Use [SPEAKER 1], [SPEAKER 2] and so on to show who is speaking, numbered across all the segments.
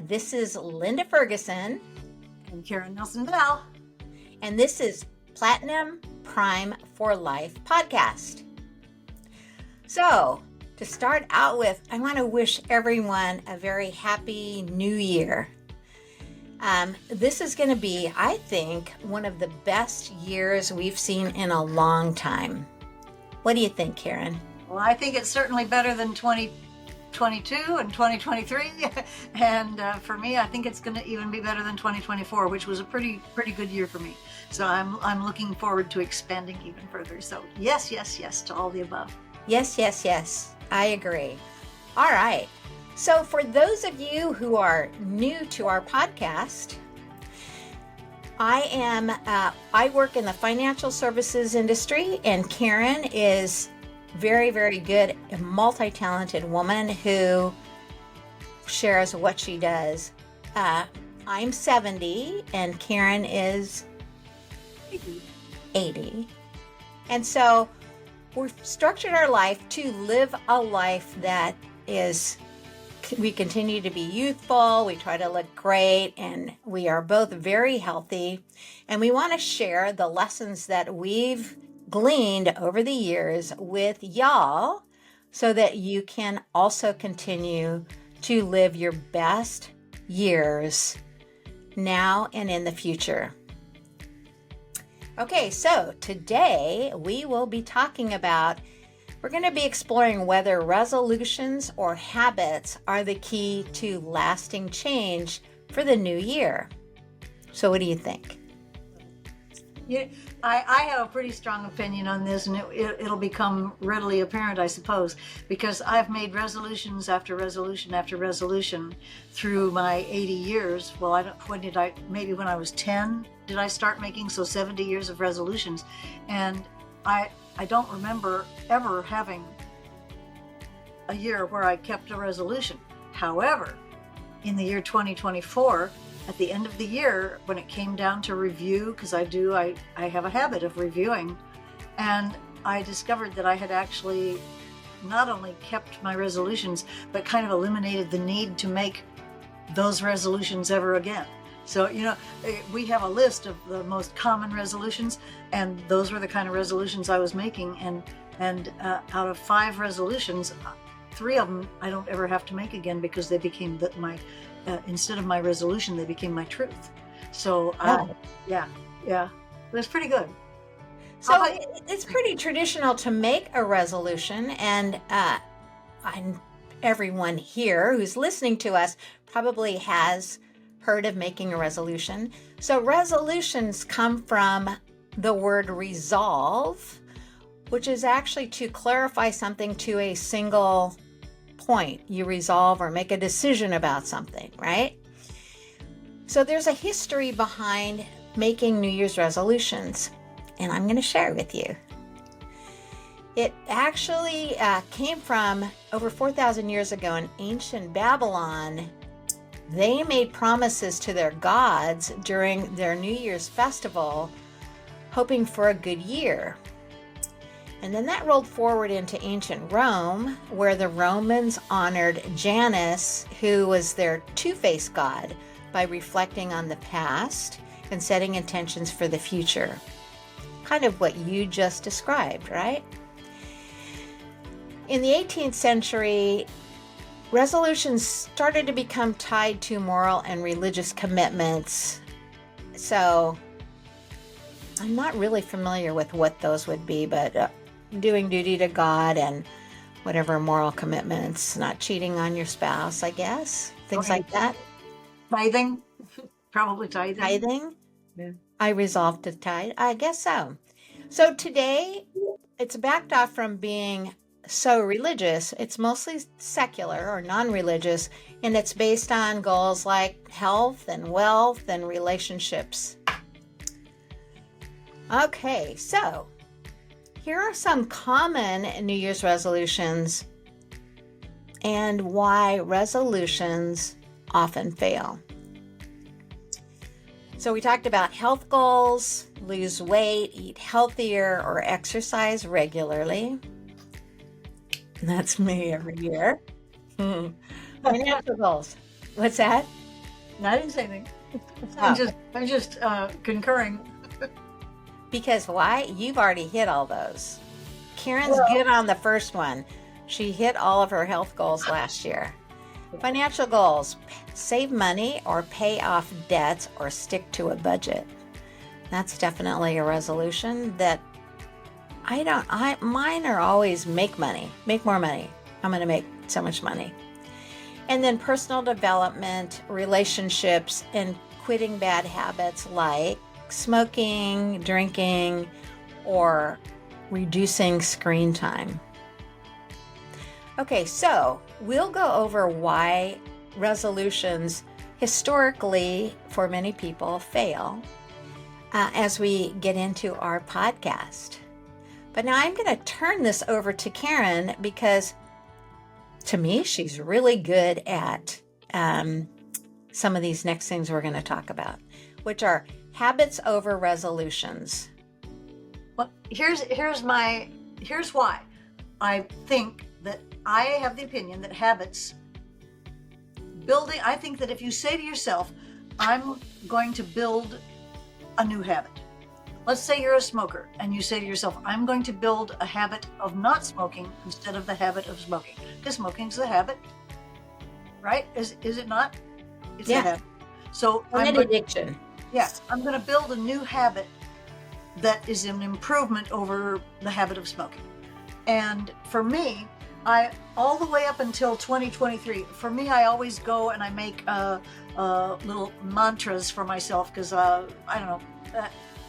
[SPEAKER 1] This is Linda Ferguson.
[SPEAKER 2] And Karen Nelson Bell.
[SPEAKER 1] And this is Platinum Prime for Life podcast. So, to start out with, I want to wish everyone a very happy new year. This is going to be, I think, one of the best years we've seen in a long time. What do you think, Karen?
[SPEAKER 2] Well, I think it's certainly better than 2022 and 2023. And for me, I think it's going to even be better than 2024, which was a pretty good year for me. So I'm looking forward to expanding even further. So yes to all the above.
[SPEAKER 1] Yes. I agree. All right. So for those of you who are new to our podcast, I work in the financial services industry, and Karen is very, very good, a multi-talented woman who shares what she does. I'm 70 and Karen is 80. And so we've structured our life to live a life that is, we continue to be youthful, we try to look great, and we are both very healthy. And we want to share the lessons that we've gleaned over the years with y'all so that you can also continue to live your best years now and in the future. Okay, so today we will be talking about, we're going to be exploring whether resolutions or habits are the key to lasting change for the new year. So what do you think?
[SPEAKER 2] Yeah, I have a pretty strong opinion on this, and it'll become readily apparent, I suppose, because I've made resolutions after resolution after resolution through my 80 years. Well, maybe when I was 10, did I start making, so 70 years of resolutions. And I don't remember ever having a year where I kept a resolution. However, in the year 2024, at the end of the year, when it came down to review, because I have a habit of reviewing, and I discovered that I had actually not only kept my resolutions, but kind of eliminated the need to make those resolutions ever again. So, we have a list of the most common resolutions, and those were the kind of resolutions I was making. And out of 5 resolutions, 3 of them I don't ever have to make again, because they became instead of my resolution, they became my truth. So, yeah, it was pretty good.
[SPEAKER 1] So it's pretty traditional to make a resolution, and everyone here who's listening to us probably has heard of making a resolution. So resolutions come from the word resolve, which is actually to clarify something to a single point. You resolve or make a decision about something, right? So there's a history behind making New Year's resolutions, and I'm going to share with you. It actually came from over 4,000 years ago in ancient Babylon. They made promises to their gods during their New Year's festival, hoping for a good year. And then that rolled forward into ancient Rome, where the Romans honored Janus, who was their two-faced god, by reflecting on the past and setting intentions for the future. Kind of what you just described, right? In the 18th century, resolutions started to become tied to moral and religious commitments. So I'm not really familiar with what those would be, but doing duty to God and whatever moral commitments, not cheating on your spouse, I guess, things like that.
[SPEAKER 2] Tithing, probably tithing.
[SPEAKER 1] Tithing?
[SPEAKER 2] Yeah.
[SPEAKER 1] I resolved to tithe, I guess so. So today, it's backed off from being so religious. It's mostly secular or non-religious, and it's based on goals like health and wealth and relationships. Okay, so here are some common New Year's resolutions and why resolutions often fail. So we talked about health goals, lose weight, eat healthier, or exercise regularly. That's me every year. Financial goals. What's that?
[SPEAKER 2] I didn't say anything.
[SPEAKER 1] Oh,
[SPEAKER 2] I'm just concurring.
[SPEAKER 1] because why? You've already hit all those. Karen's
[SPEAKER 2] Well,
[SPEAKER 1] good on the first one. She hit all of her health goals last year. Financial goals: save money or pay off debts or stick to a budget. That's definitely a resolution that mine are always make money, make more money. I'm going to make so much money. And then personal development, relationships, and quitting bad habits like smoking, drinking, or reducing screen time. Okay, so we'll go over why resolutions historically for many people fail as we get into our podcast. But now I'm going to turn this over to Karen because to me, she's really good at some of these next things we're going to talk about, which are habits over resolutions.
[SPEAKER 2] well, here's why I think that I have the opinion that habits building. I think that if you say to yourself, "I'm going to build a new habit." Let's say you're a smoker and you say to yourself, "I'm going to build a habit of not smoking instead of the habit of smoking." Because smoking's a habit, right? Is it not? It's a
[SPEAKER 1] Yeah,
[SPEAKER 2] habit. So
[SPEAKER 1] an addiction.
[SPEAKER 2] I'm going to build a new habit that is an improvement over the habit of smoking. And for me, I all the way up until 2023. For me, I always go and I make little mantras for myself because I don't know.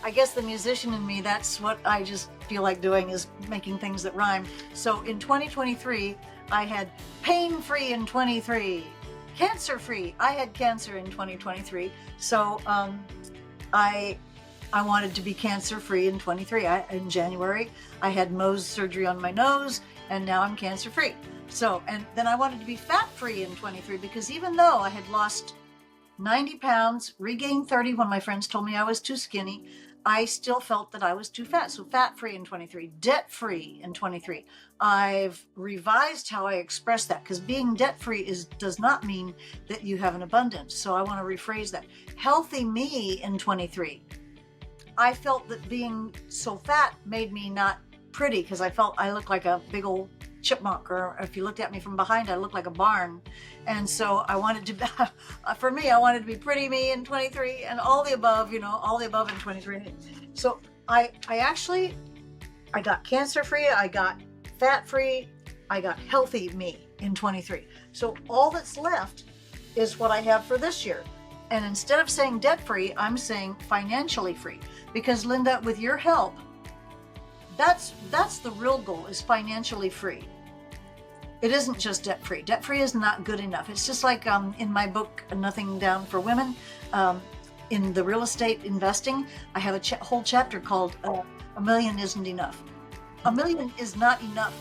[SPEAKER 2] I guess the musician in me, that's what I just feel like doing, is making things that rhyme. So in 2023, I had pain-free in 23, cancer-free. I had cancer in 2023. So I wanted to be cancer-free in 23. In January, I had Mohs surgery on my nose, and now I'm cancer-free. So, and then I wanted to be fat-free in 23 because even though I had lost 90 pounds, regained 30 when my friends told me I was too skinny, I still felt that I was too fat. So fat-free in 23, debt-free in 23. I've revised how I express that because being debt-free does not mean that you have an abundance. So I want to rephrase that. Healthy me in 23. I felt that being so fat made me not pretty because I felt I looked like a big old chipmunk, or if you looked at me from behind, I looked like a barn. And so I wanted to, for me, I wanted to be pretty me in 23 and all the above, all the above in 23. So I got cancer free, I got fat free, I got healthy me in 23. So all that's left is what I have for this year. And instead of saying debt free, I'm saying financially free. Because Linda, with your help, that's the real goal, is financially free. It isn't just debt free. Debt free is not good enough. It's just like in my book, Nothing Down for Women, in the real estate investing, I have a whole chapter called A Million Isn't Enough. A million is not enough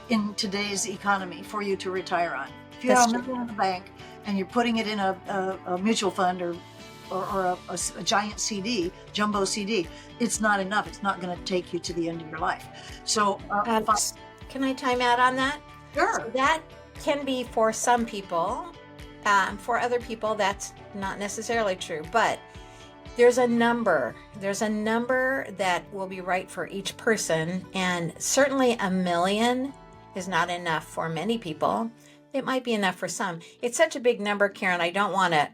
[SPEAKER 2] in today's economy for you to retire on. If you have a million in the bank and you're putting it in a mutual fund or a giant CD, jumbo CD, it's not enough. It's not going to take you to the end of your life. So,
[SPEAKER 1] can I time out on that?
[SPEAKER 2] Sure.
[SPEAKER 1] So that can be for some people. For other people, that's not necessarily true. But there's a number. There's a number that will be right for each person. And certainly a million is not enough for many people. It might be enough for some. It's such a big number, Karen. I don't want to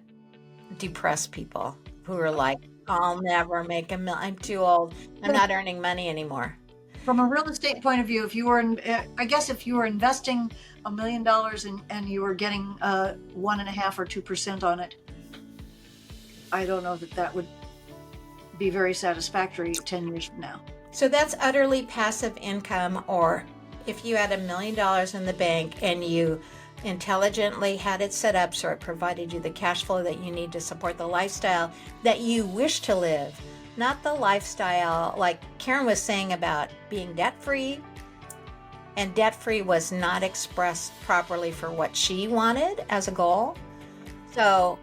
[SPEAKER 1] depress people who are like, I'll never make $1 million. I'm too old. I'm not earning money anymore.
[SPEAKER 2] From a real estate point of view, if you were, I guess, if you were investing $1 million and you were getting 1.5% or 2% on it, I don't know that would be very satisfactory 10 years from now.
[SPEAKER 1] So that's utterly passive income. Or if you had $1 million in the bank and you intelligently had it set up so it provided you the cash flow that you need to support the lifestyle that you wish to live, not the lifestyle like Karen was saying about being debt-free. And debt-free was not expressed properly for what she wanted as a goal. So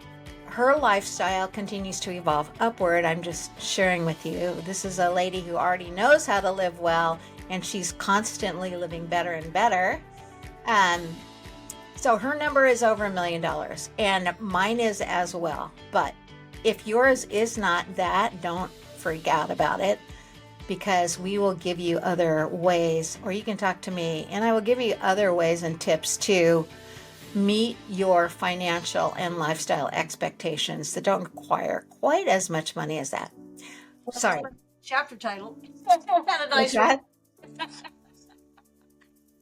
[SPEAKER 1] her lifestyle continues to evolve upward. I'm just sharing with you. This is a lady who already knows how to live well, and she's constantly living better and better. So her number is over $1 million, and mine is as well. But if yours is not that, don't freak out about it, because we will give you other ways, or you can talk to me and I will give you other ways and tips to meet your financial and lifestyle expectations that don't require quite as much money as that. Sorry.
[SPEAKER 2] Chapter title. Had a nice
[SPEAKER 1] What's that?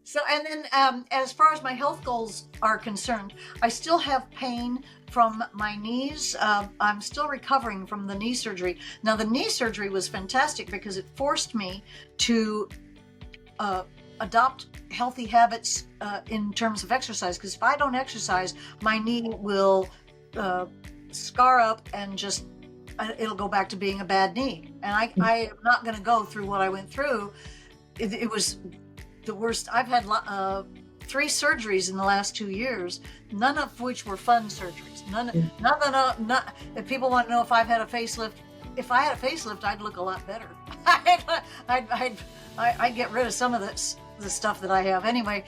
[SPEAKER 2] So, and then as far as my health goals are concerned, I still have pain from my knees. I'm still recovering from the knee surgery. Now, the knee surgery was fantastic because it forced me to adopt healthy habits in terms of exercise. Because if I don't exercise, my knee will scar up and just it'll go back to being a bad knee. And I am not going to go through what I went through. It was the worst. I've had 3 surgeries in the last 2 years, none of which were fun surgeries. None. If people want to know if I've had a facelift, if I had a facelift, I'd look a lot better. I'd get rid of some of the stuff that I have. Anyway,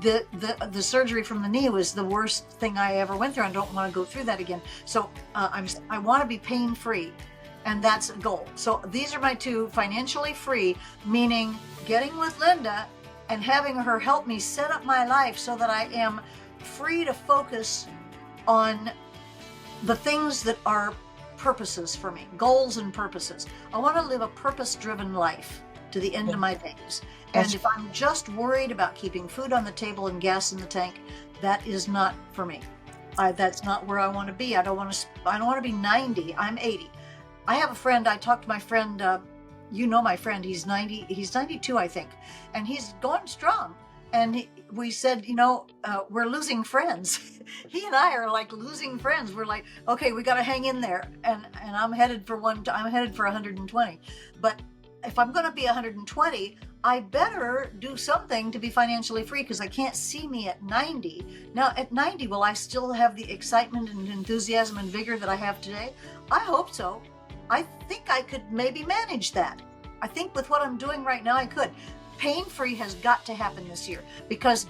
[SPEAKER 2] the surgery from the knee was the worst thing I ever went through. I don't want to go through that again. So I want to be pain free. And that's a goal. So these are my 2: financially free, meaning getting with Linda and having her help me set up my life so that I am free to focus on the things that are purposes for me, goals and purposes. I want to live a purpose-driven life to the end of my days. And if I'm just worried about keeping food on the table and gas in the tank, that is not for me. That's not where I want to be. I don't want to be 90. I'm 80. I have a friend. I talked to my friend. You know my friend. He's 90. He's 92, I think, and he's going strong. And we said, we're losing friends. He and I are like losing friends. We're like, okay, we got to hang in there. And I'm headed for 120. But if I'm going to be 120, I better do something to be financially free, because I can't see me at 90. Now, at 90, will I still have the excitement and enthusiasm and vigor that I have today? I hope so. I think I could maybe manage that. I think with what I'm doing right now, I could. Pain-free has got to happen this year, because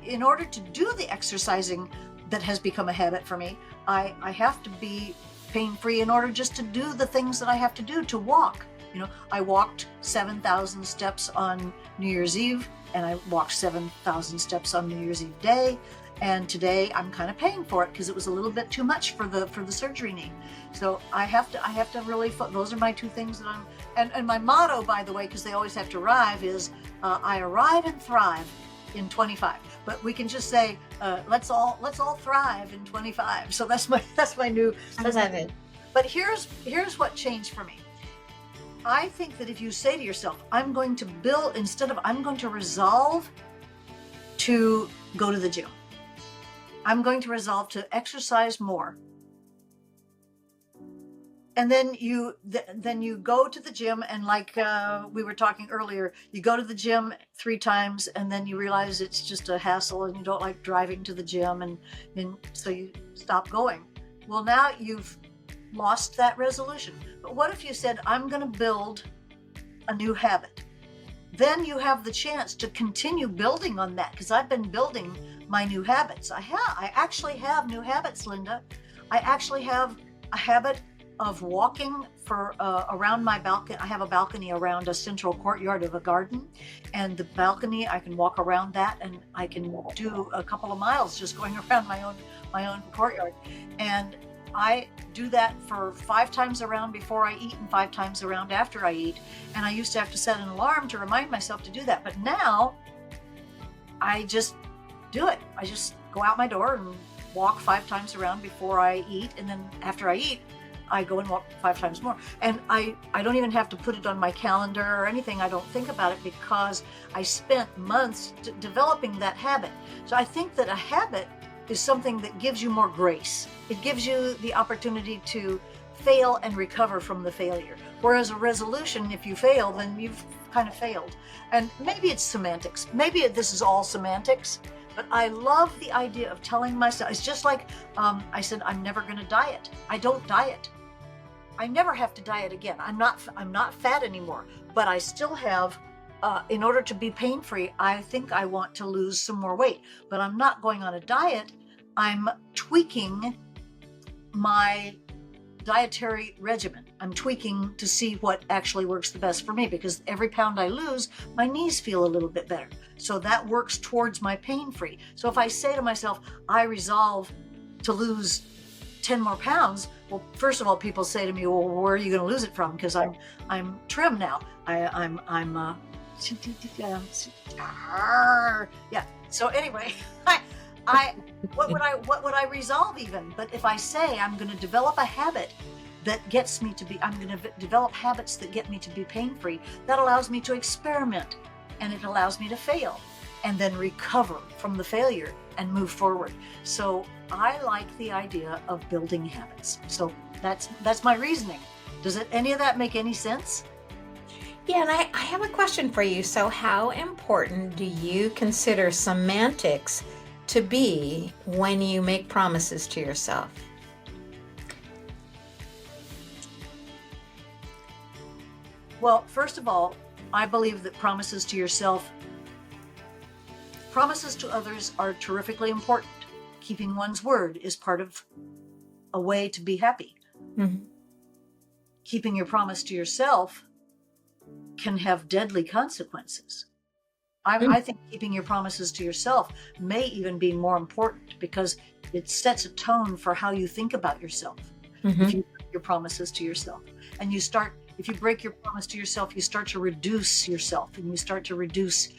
[SPEAKER 2] in order to do the exercising that has become a habit for me, I have to be pain-free in order just to do the things that I have to do to walk. I walked 7,000 steps on New Year's Eve, and I walked 7,000 steps on New Year's Eve day. And today I'm kind of paying for it because it was a little bit too much for the surgery knee. So I have to really, those are my 2 things that and my motto, by the way, because they always have to arrive, is I arrive and thrive in 25. But we can just say, let's all thrive in 25. So that's my new.
[SPEAKER 1] I love it.
[SPEAKER 2] But here's what changed for me. I think that if you say to yourself, I'm going to resolve to go to the gym. I'm going to resolve to exercise more. And then you go to the gym, and like we were talking earlier, you go to the gym 3 times, and then you realize it's just a hassle and you don't like driving to the gym, and so you stop going. Well, now you've lost that resolution. But what if you said, I'm going to build a new habit? Then you have the chance to continue building on that, because I've been building my new habits. I actually have new habits, Linda. I actually have a habit of walking around my balcony. I have a balcony around a central courtyard of a garden, and the balcony, I can walk around that, and I can do a couple of miles just going around my own courtyard. And I do that for 5 times around before I eat and 5 times around after I eat. And I used to have to set an alarm to remind myself to do that. But now I just do it. I just go out my door and walk 5 times around before I eat. And then after I eat, I go and walk 5 times more. And I don't even have to put it on my calendar or anything. I don't think about it because I spent months developing that habit. So I think that a habit is something that gives you more grace. It gives you the opportunity to fail and recover from the failure. Whereas a resolution, if you fail, then you've kind of failed. And maybe it's semantics. Maybe this is all semantics, but I love the idea of telling myself, it's just like I said, I'm never going to diet. I don't diet. I never have to diet again. I'm not fat anymore, but I still have in order to be pain-free, I think I want to lose some more weight, but I'm not going on a diet. I'm tweaking my dietary regimen. I'm tweaking to see what actually works the best for me, because every pound I lose, my knees feel a little bit better. So that works towards my pain-free. So if I say to myself, I resolve to lose 10 more pounds, well, first of all, people say to me, well, where are you going to lose it from? Because I'm trim now. Yeah. So anyway, what would I resolve even? But if I say I'm going to develop a habit that gets me to be, I'm going to develop habits that get me to be pain-free, that allows me to experiment, and it allows me to fail and then recover from the failure and move forward. So I like the idea of building habits. So that's my reasoning. Does any of that make any sense?
[SPEAKER 1] Yeah, and I have a question for you. So how important do you consider semantics to be when you make promises to yourself?
[SPEAKER 2] Well, first of all, I believe that promises to yourself, promises to others are terrifically important. Keeping one's word is part of a way to be happy.
[SPEAKER 1] Mm-hmm.
[SPEAKER 2] Keeping your promise to yourself can have deadly consequences. I think keeping your promises to yourself may even be more important, because it sets a tone for how you think about yourself.
[SPEAKER 1] Mm-hmm.
[SPEAKER 2] If you break your promises to yourself, and if you break your promise to yourself, you start to reduce yourself, and you start to reduce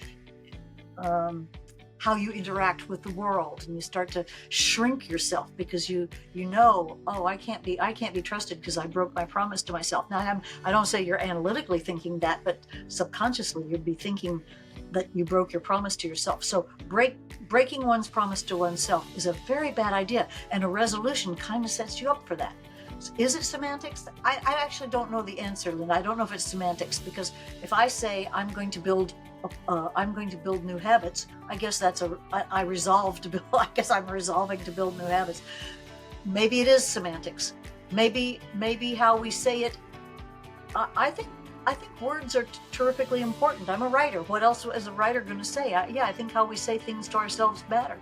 [SPEAKER 2] how you interact with the world, and you start to shrink yourself, because you know, oh, I can't be trusted because I broke my promise to myself. Now I don't say you're analytically thinking that, but subconsciously you'd be thinking that you broke your promise to yourself. So breaking one's promise to oneself is a very bad idea, and a resolution kind of sets you up for that. Is it semantics? I actually don't know the answer, Lynn. I don't know if it's semantics, because if I say I'm going to build new habits, I guess I resolve to build. I guess I'm resolving to build new habits. Maybe it is semantics. Maybe how we say it. I think words are terrifically important. I'm a writer. What else is a writer going to say? I think how we say things to ourselves matter.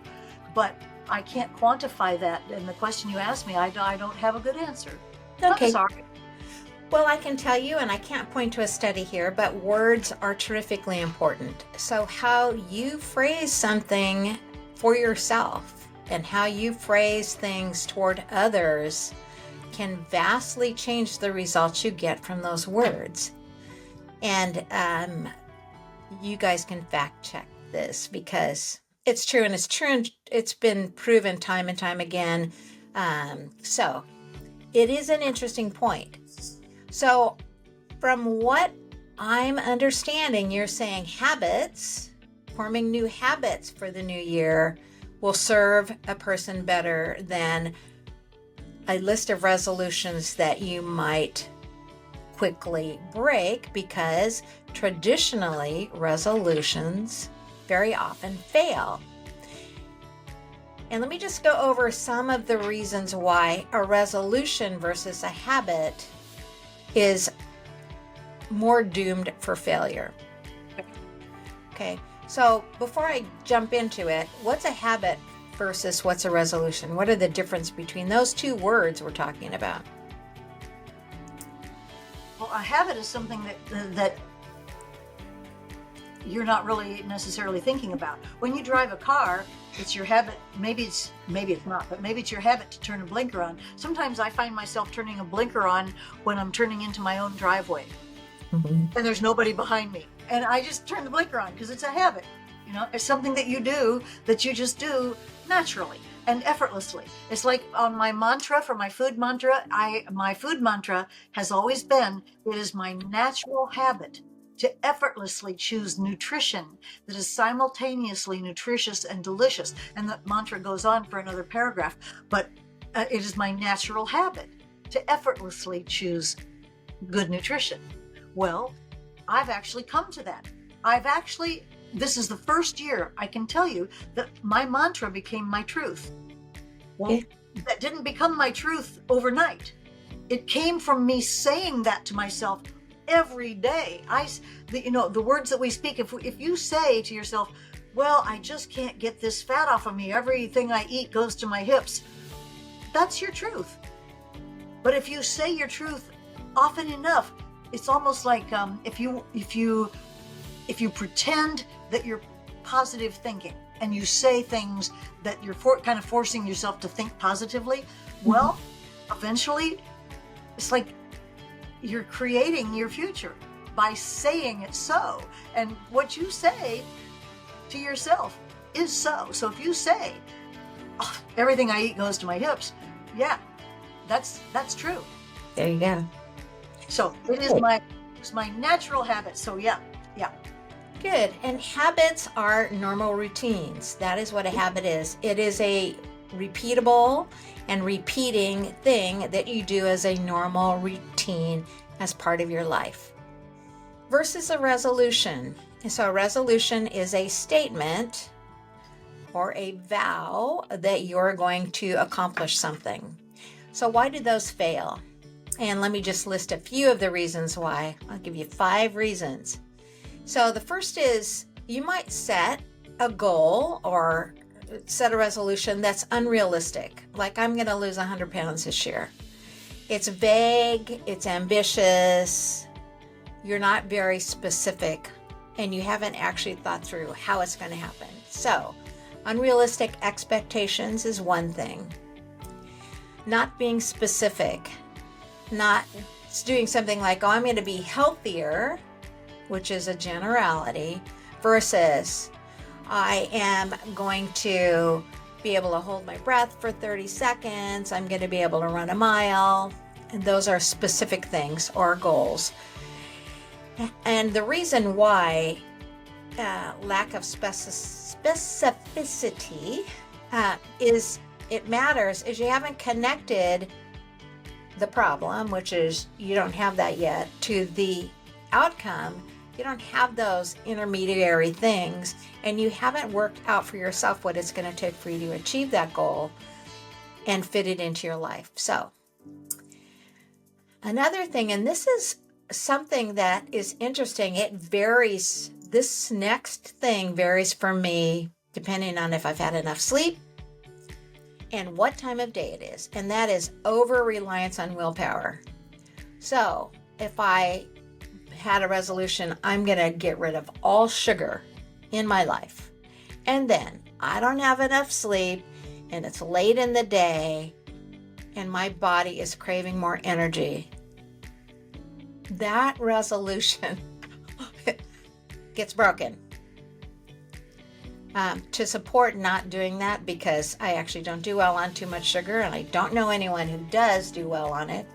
[SPEAKER 2] But I can't quantify that. And the question you asked me, I don't have a good answer.
[SPEAKER 1] Okay.
[SPEAKER 2] I'm sorry.
[SPEAKER 1] Well, I can tell you, and I can't point to a study here, but words are terrifically important. So how you phrase something for yourself and how you phrase things toward others can vastly change the results you get from those words. And you guys can fact check this, because it's true, and it's been proven time and time again. So it is an interesting point. So from what I'm understanding, you're saying forming new habits for the new year will serve a person better than a list of resolutions that you might quickly break, because traditionally resolutions very often fail. And let me just go over some of the reasons why a resolution versus a habit is more doomed for failure. Okay, so before I jump into it, what's a habit versus what's a resolution? What are the difference between those two words we're talking about?
[SPEAKER 2] Well, a habit is something that you're not really necessarily thinking about. When you drive a car, it's your habit. Maybe it's not, but maybe it's your habit to turn a blinker on. Sometimes I find myself turning a blinker on when I'm turning into my own driveway, and there's nobody behind me, and I just turn the blinker on because it's a habit. You know, it's something that you do, that you just do naturally and effortlessly. It's like on my mantra, for my food mantra, my food mantra has always been, it is my natural habit to effortlessly choose nutrition that is simultaneously nutritious and delicious. And the mantra goes on for another paragraph, but it is my natural habit to effortlessly choose good nutrition. Well, I've actually come to that. This is the first year I can tell you that my mantra became my truth. Well, that didn't become my truth overnight. It came from me saying that to myself every day. The words that we speak, if you say to yourself, well, I just can't get this fat off of me, everything I eat goes to my hips, that's your truth. But if you say your truth often enough, it's almost like if you pretend that you're positive thinking and you say things that you're kind of forcing yourself to think positively, well, eventually it's like you're creating your future by saying it so. And what you say to yourself is so. So if you say, oh, everything I eat goes to my hips, yeah, that's true.
[SPEAKER 1] There you go.
[SPEAKER 2] So it is my natural habit. So yeah.
[SPEAKER 1] Good. And habits are normal routines. That is what a habit is. It is a repeatable and repeating thing that you do as a normal routine as part of your life. Versus a resolution. So a resolution is a statement or a vow that you're going to accomplish something. So why do those fail? And let me just list a few of the reasons why. I'll give you 5 reasons. So the first is you might set a goal or set a resolution that's unrealistic. Like, I'm going to lose 100 pounds this year. It's vague, it's ambitious, you're not very specific, and you haven't actually thought through how it's going to happen. So unrealistic expectations is one thing. Not being specific, not doing something like, oh, I'm going to be healthier, which is a generality, versus I am going to be able to hold my breath for 30 seconds, I'm going to be able to run a mile, and those are specific things or goals. And the reason why lack of specificity is it matters is you haven't connected the problem, which is you don't have that yet, to the outcome. You don't have those intermediary things, and you haven't worked out for yourself what it's going to take for you to achieve that goal and fit it into your life. So another thing, and this is something that is interesting, it varies. This next thing varies for me depending on if I've had enough sleep and what time of day it is, and that is over-reliance on willpower. So if I had a resolution, I'm going to get rid of all sugar in my life, and then I don't have enough sleep, and it's late in the day, and my body is craving more energy, that resolution gets broken. To support not doing that, because I actually don't do well on too much sugar, and I don't know anyone who does do well on it,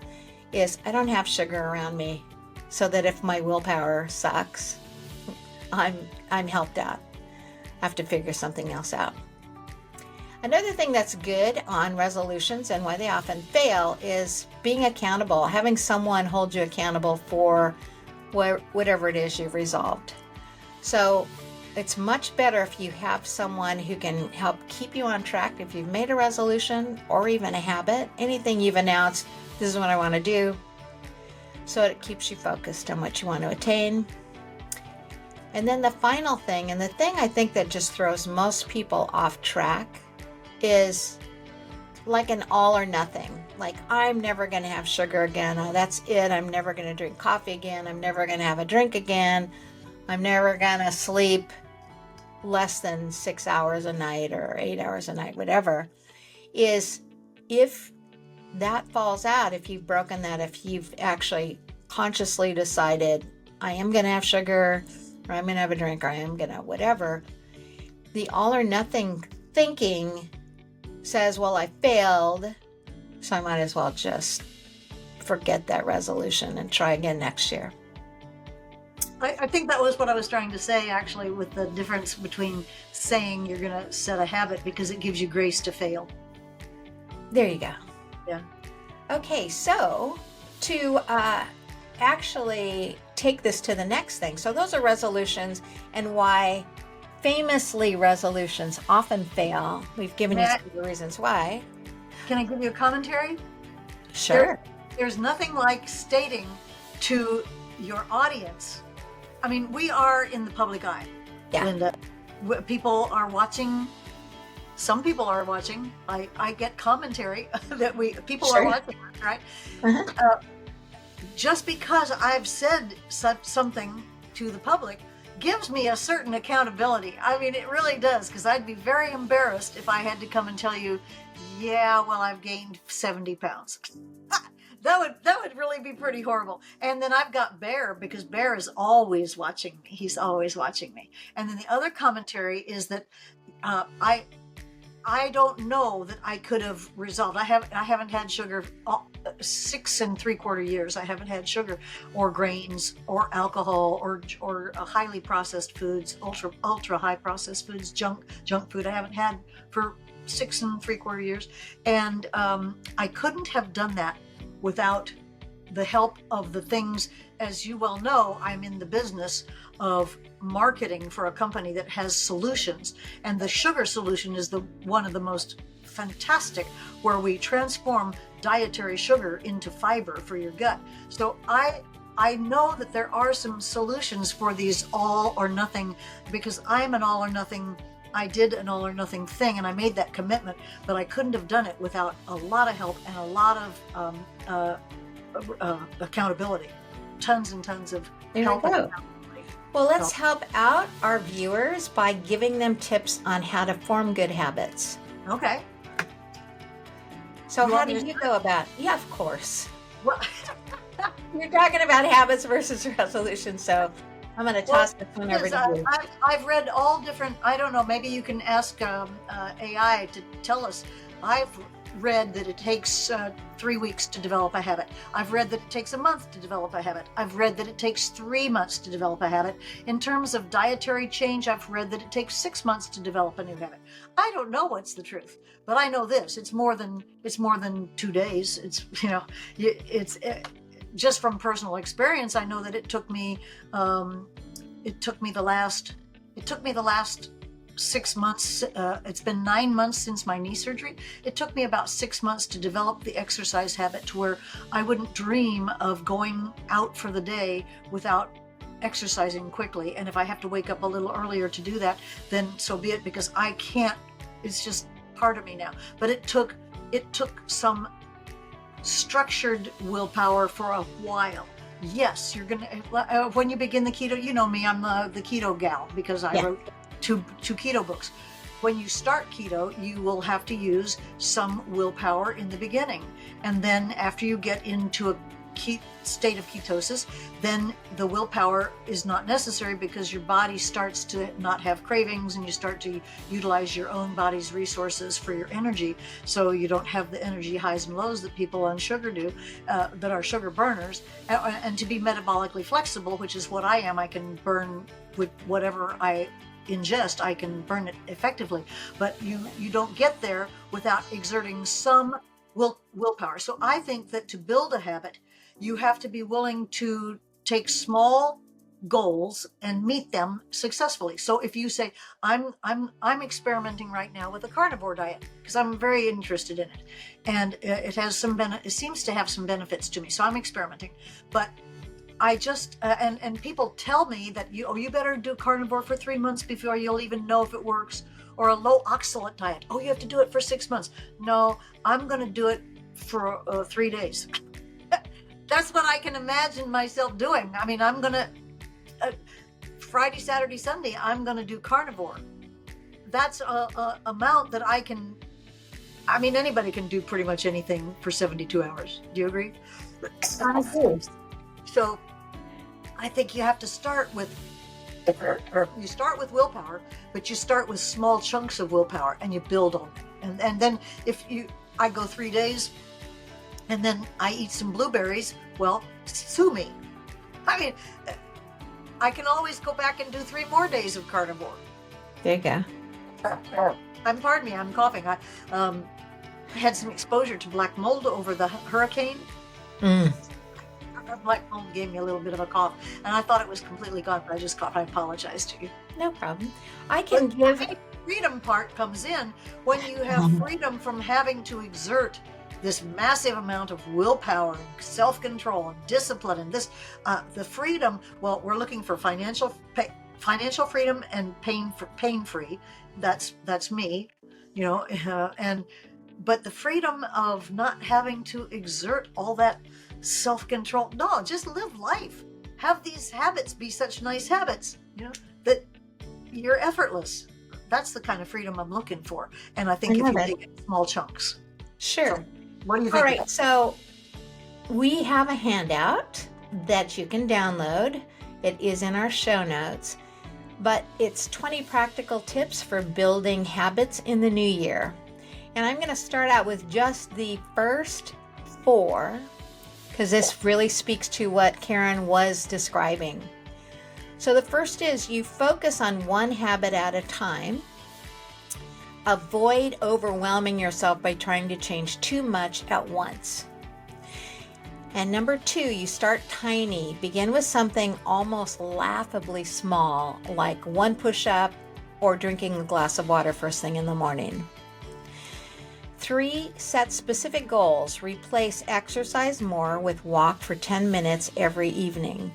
[SPEAKER 1] is I don't have sugar around me, so that if my willpower sucks, I'm helped out. I have to figure something else out. Another thing that's good on resolutions and why they often fail is being accountable, having someone hold you accountable for whatever it is you've resolved. So it's much better if you have someone who can help keep you on track if you've made a resolution or even a habit, anything you've announced, this is what I want to do, so it keeps you focused on what you want to attain. And then the final thing, and the thing I think that just throws most people off track, is like an all or nothing. Like, I'm never going to have sugar again. Oh, that's it. I'm never going to drink coffee again. I'm never going to have a drink again. I'm never going to sleep less than 6 hours a night or 8 hours a night, whatever. Is if that falls out, if you've broken that, if you've actually consciously decided, I am going to have sugar, or I'm going to have a drink, or I am going to whatever, the all or nothing thinking says, well, I failed, so I might as well just forget that resolution and try again next year.
[SPEAKER 2] I think that was what I was trying to say, actually, with the difference between saying you're going to set a habit, because it gives you grace to fail.
[SPEAKER 1] There you go.
[SPEAKER 2] Yeah.
[SPEAKER 1] Okay, so to actually take this to the next thing. So those are resolutions and why famously resolutions often fail. We've given you some of the reasons why.
[SPEAKER 2] Can I give you a commentary?
[SPEAKER 1] Sure.
[SPEAKER 2] There's nothing like stating to your audience, I mean, we are in the public eye,
[SPEAKER 1] Yeah.
[SPEAKER 2] Linda. People are watching. Some people are watching. I get commentary that people
[SPEAKER 1] Sure.
[SPEAKER 2] are watching, right?
[SPEAKER 1] Uh-huh.
[SPEAKER 2] Just because I've said something to the public gives me a certain accountability. I mean, it really does, because I'd be very embarrassed if I had to come and tell you, yeah, well, I've gained 70 pounds. That would really be pretty horrible. And then I've got Bear, because Bear is always watching me. He's always watching me. And then the other commentary is that I don't know that I could have resolved. I haven't had sugar 6 3/4 years. I haven't had sugar or grains or alcohol or highly processed foods, ultra high processed foods, junk food. I haven't had for 6 3/4 years, and I couldn't have done that without the help of the things. As you well know, I'm in the business of marketing for a company that has solutions, and the sugar solution is one of the most fantastic, where we transform dietary sugar into fiber for your gut. So I know that there are some solutions for these all or nothing, because I'm an all or nothing. I did an all or nothing thing, and I made that commitment, but I couldn't have done it without a lot of help and a lot of accountability. Tons and tons of
[SPEAKER 1] There
[SPEAKER 2] help.
[SPEAKER 1] we
[SPEAKER 2] and
[SPEAKER 1] go.
[SPEAKER 2] accountability.
[SPEAKER 1] Well, let's help out our viewers by giving them tips on how to form good habits.
[SPEAKER 2] Okay.
[SPEAKER 1] So
[SPEAKER 2] You
[SPEAKER 1] how
[SPEAKER 2] want
[SPEAKER 1] do
[SPEAKER 2] me to
[SPEAKER 1] you go about? Yeah, of course.
[SPEAKER 2] Well,
[SPEAKER 1] You're talking about habits versus resolutions, so I'm going to toss this one over to you.
[SPEAKER 2] I've read all different. I don't know. Maybe you can ask AI to tell us. I've read that it takes 3 weeks to develop a habit. I've read that it takes a month to develop a habit. I've read that it takes 3 months to develop a habit. In terms of dietary change, I've read that it takes 6 months to develop a new habit. I don't know what's the truth, but I know this: it's more than 2 days. It's just from personal experience. I know that it took me the last 6 months. It's been 9 months since my knee surgery. It took me about 6 months to develop the exercise habit to where I wouldn't dream of going out for the day without exercising quickly. And if I have to wake up a little earlier to do that, then so be it, because I can't. It's just part of me now. But it took some structured willpower for a while. Yes, you're gonna when you begin the keto. You know me, I'm the keto gal, because I wrote two keto books. When you start keto, you will have to use some willpower in the beginning, and then after you get into a state of ketosis, then the willpower is not necessary, because your body starts to not have cravings, and you start to utilize your own body's resources for your energy, so you don't have the energy highs and lows that people on sugar do, that are sugar burners. And to be metabolically flexible, which is what I am, I can burn with whatever I ingest. I can burn it effectively, but you don't get there without exerting some willpower. So I think that to build a habit, you have to be willing to take small goals and meet them successfully. So if you say, I'm experimenting right now with a carnivore diet, because I'm very interested in it, and it seems to have some benefits to me, so I'm experimenting. But I just and people tell me that you better do carnivore for 3 months before you'll even know if it works, or a low oxalate diet. Oh, you have to do it for 6 months. No, I'm going to do it for 3 days. That's what I can imagine myself doing. I mean, I'm going to Friday, Saturday, Sunday, I'm going to do carnivore. That's a amount that I can. I mean, anybody can do pretty much anything for 72 hours. Do you agree?
[SPEAKER 1] I do.
[SPEAKER 2] So I think you have to start with willpower, but you start with small chunks of willpower, and you build on it. And then I go 3 days, and then I eat some blueberries, well, sue me. I mean, I can always go back and do 3 more days of carnivore.
[SPEAKER 1] There you go.
[SPEAKER 2] Pardon me, I'm coughing. I had some exposure to black mold over the hurricane. Black mold gave me a little bit of a cough, and I thought it was completely gone, but I just coughed. I apologize to you.
[SPEAKER 1] No problem. I can give.
[SPEAKER 2] The freedom part comes in when you have freedom from having to exert this massive amount of willpower and self-control and discipline and this the freedom. Well, we're looking for financial freedom and pain free. That's me, and but the freedom of not having to exert all that self-control. No, just live life. Have these habits be such nice habits, that you're effortless. That's the kind of freedom I'm looking for. And I think if you take it in small chunks.
[SPEAKER 1] Sure.
[SPEAKER 2] So, what do you think?
[SPEAKER 1] All right. So we have a handout that you can download. It is in our show notes, but it's 20 practical tips for building habits in the new year. And I'm going to start out with just the first 4, because this really speaks to what Karen was describing. So the first is you focus on one habit at a time. Avoid overwhelming yourself by trying to change too much at once. And number 2, you start tiny. Begin with something almost laughably small, like 1 push-up or drinking a glass of water first thing in the morning. 3, set specific goals. Replace exercise more with walk for 10 minutes every evening.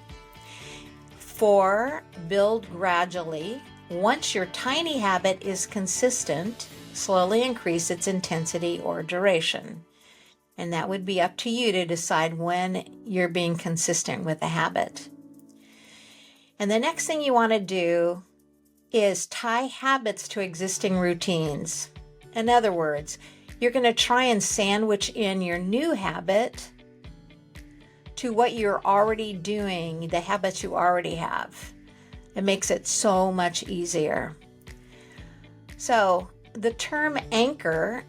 [SPEAKER 1] 4, build gradually. Once your tiny habit is consistent, slowly increase its intensity or duration. And that would be up to you to decide when you're being consistent with a habit. And the next thing you want to do is tie habits to existing routines. In other words, you're going to try and sandwich in your new habit to what you're already doing, the habits you already have. It makes it so much easier. So the term anchor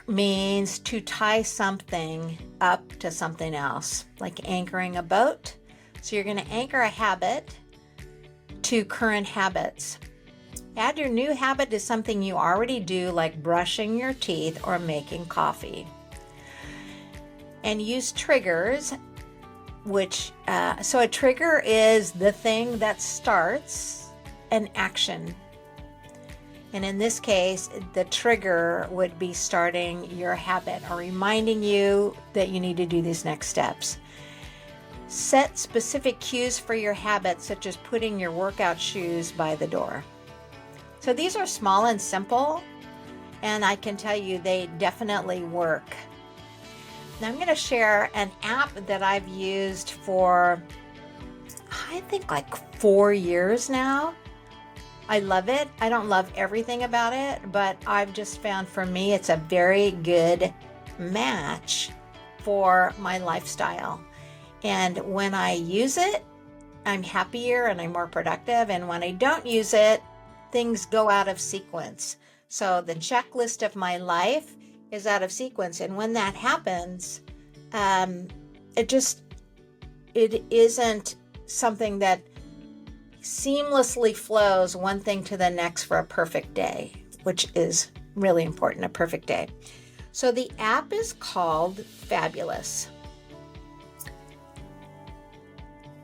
[SPEAKER 1] means to tie something up to something else, like anchoring a boat. So you're going to anchor a habit to current habits. Add your new habit to something you already do, like brushing your teeth or making coffee. And use triggers, so a trigger is the thing that starts an action. And in this case, the trigger would be starting your habit or reminding you that you need to do these next steps. Set specific cues for your habit, such as putting your workout shoes by the door. So these are small and simple, and I can tell you they definitely work. Now I'm going to share an app that I've used for, I think, like 4 years now. I love it. I don't love everything about it, but I've just found for me it's a very good match for my lifestyle. And when I use it, I'm happier and I'm more productive. And when I don't use it, things go out of sequence. So the checklist of my life is out of sequence. And when that happens, it isn't something that seamlessly flows one thing to the next for a perfect day, which is really important, a perfect day. So the app is called Fabulous.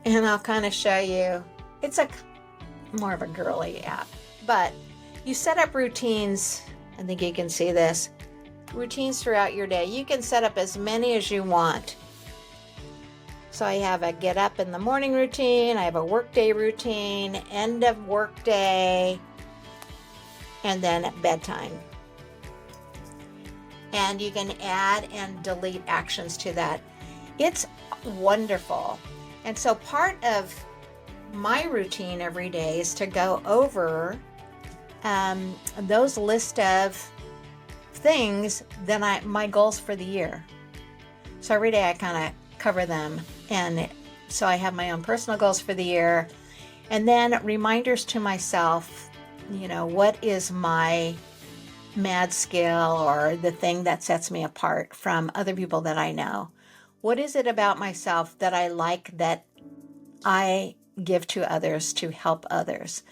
[SPEAKER 1] And I'll kind of show you. It's more of a girly app, but you set up routines. I think you can see this. Routines throughout your day. You can set up as many as you want. So I have a get up in the morning routine, I have a workday routine, end of workday, and then bedtime. And you can add and delete actions to that. It's wonderful. And so part of my routine every day is to go over those list of things that my goals for the year. So every day I kind of cover them. And so I have my own personal goals for the year. And then reminders to myself, what is my mad skill or the thing that sets me apart from other people that I know? What is it about myself that I like that I give to others to help others?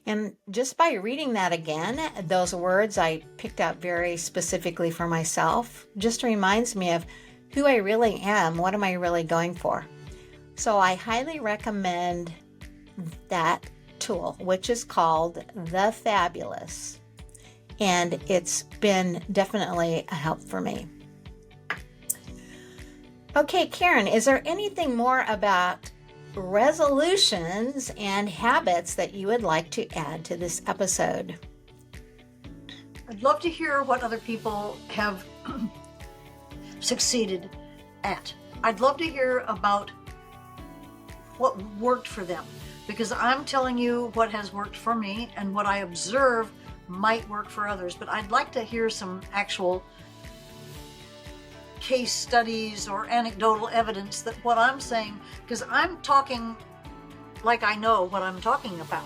[SPEAKER 1] And just by reading that again, those words I picked out very specifically for myself, just reminds me of who I really am. What am I really going for? So I highly recommend that tool, which is called The Fabulous. And it's been definitely a help for me. Okay, Karen, is there anything more about resolutions and habits that you would like to add to this episode?
[SPEAKER 2] I'd love to hear what other people have succeeded at. I'd love to hear about what worked for them, because I'm telling you what has worked for me and what I observe might work for others. But I'd like to hear some actual case studies or anecdotal evidence that what I'm saying, because I'm talking like I know what I'm talking about.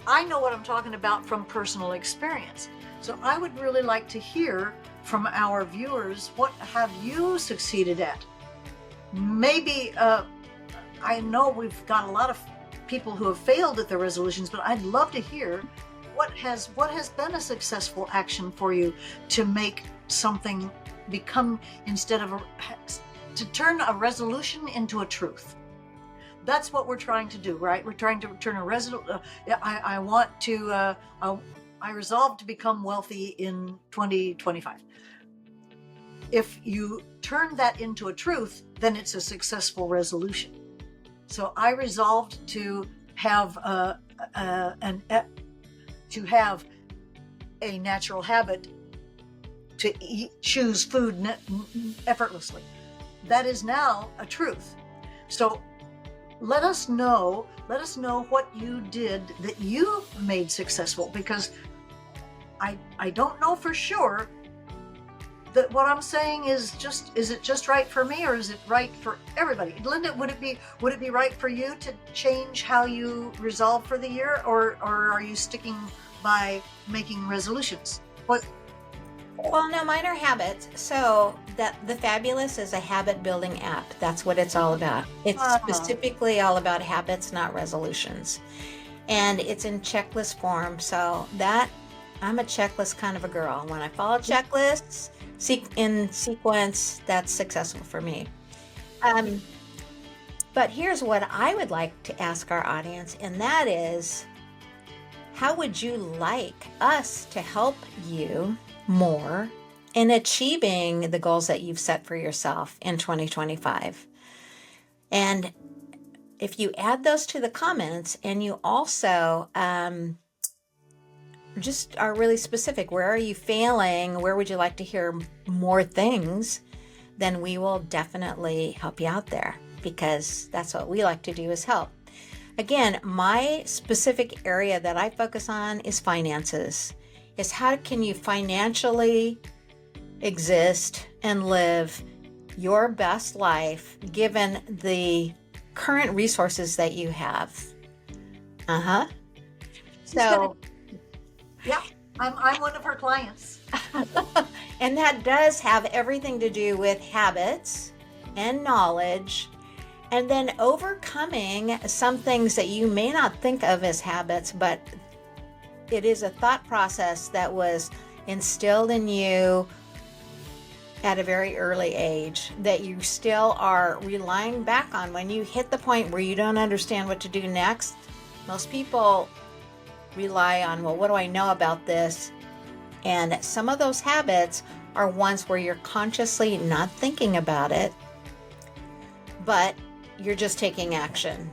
[SPEAKER 2] I know what I'm talking about from personal experience. So I would really like to hear from our viewers, what have you succeeded at? Maybe, I know we've got a lot of people who have failed at their resolutions, but I'd love to hear what has been a successful action for you to make something become, to turn a resolution into a truth. That's what we're trying to do, right? We're trying to turn a resolution. I resolve to become wealthy in 2025. If you turn that into a truth, then it's a successful resolution. So I resolved to have a natural habit to choose food effortlessly. That is now a truth. So let us know what you did that you made successful, because I don't know for sure that what I'm saying is it just right for me, or is it right for everybody? Linda, would it be right for you to change how you resolve for the year, or are you sticking by making resolutions? What?
[SPEAKER 1] Well, no, mine are habits. So the Fabulous is a habit building app. That's what it's all about. It's specifically all about habits, not resolutions. And it's in checklist form. So that I'm a checklist kind of a girl. When I follow checklists in sequence, that's successful for me. But here's what I would like to ask our audience, and that is, how would you like us to help you more in achieving the goals that you've set for yourself in 2025? And if you add those to the comments, and you also just are really specific, where are you failing, where would you like to hear more things, then we will definitely help you out there, because that's what we like to do, is help. Again, my specific area that I focus on is finances. Is how can you financially exist and live your best life given the current resources that you have. So
[SPEAKER 2] yeah, I'm one of her clients.
[SPEAKER 1] and that does have everything to do with habits and knowledge, and then overcoming some things that you may not think of as habits, but it is a thought process that was instilled in you at a very early age that you still are relying back on when you hit the point where you don't understand what to do next. Most people rely on, well, what do I know about this? And some of those habits are ones where you're consciously not thinking about it, but you're just taking action.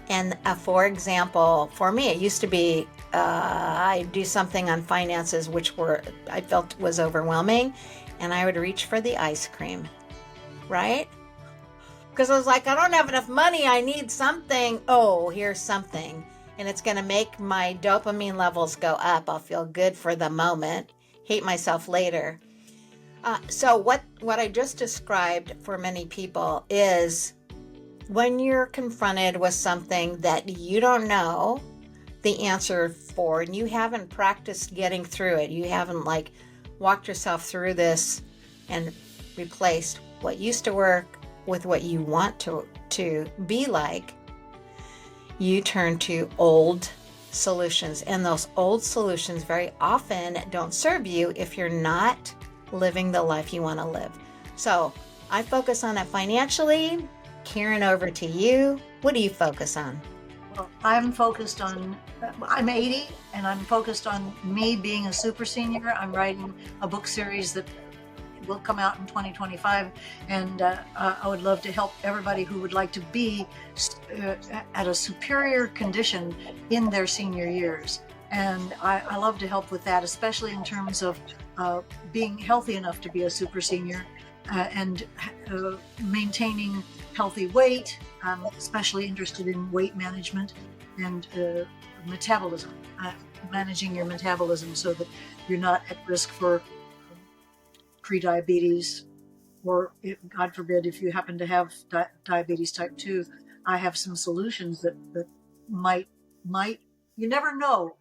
[SPEAKER 1] And for example, for me, it used to be I do something on finances which I felt was overwhelming, and I would reach for the ice cream, right? Because I was like, I don't have enough money, I need something. Oh, here's something. And it's going to make my dopamine levels go up. I'll feel good for the moment, hate myself later. So what I just described for many people is when you're confronted with something that you don't know the answer for, and you haven't practiced getting through it, you haven't walked yourself through this and replaced what used to work with what you want to be like, you turn to old solutions. And those old solutions very often don't serve you if you're not living the life you want to live. So I focus on it financially. Karen, over to you. What do you focus on?
[SPEAKER 2] Well, I'm 80 and I'm focused on me being a super senior. I'm writing a book series that will come out in 2025, and I would love to help everybody who would like to be at a superior condition in their senior years. And I love to help with that, especially in terms of being healthy enough to be a super senior, and maintaining healthy weight. I'm especially interested in weight management and metabolism, managing your metabolism so that you're not at risk for prediabetes, or God forbid, if you happen to have diabetes type 2, I have some solutions that might, you never know,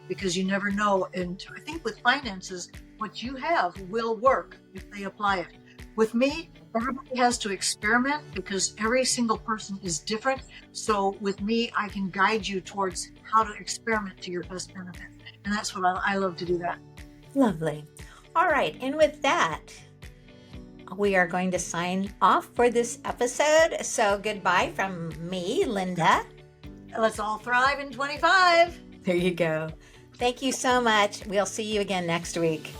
[SPEAKER 2] because you never know. And I think with finances, what you have will work if they apply it. With me, everybody has to experiment because every single person is different. So with me, I can guide you towards how to experiment to your best benefit. And that's what I love to do that.
[SPEAKER 1] Lovely. All right. And with that, we are going to sign off for this episode. So goodbye from me, Linda.
[SPEAKER 2] Let's all thrive in 25.
[SPEAKER 1] There you go. Thank you so much. We'll see you again next week.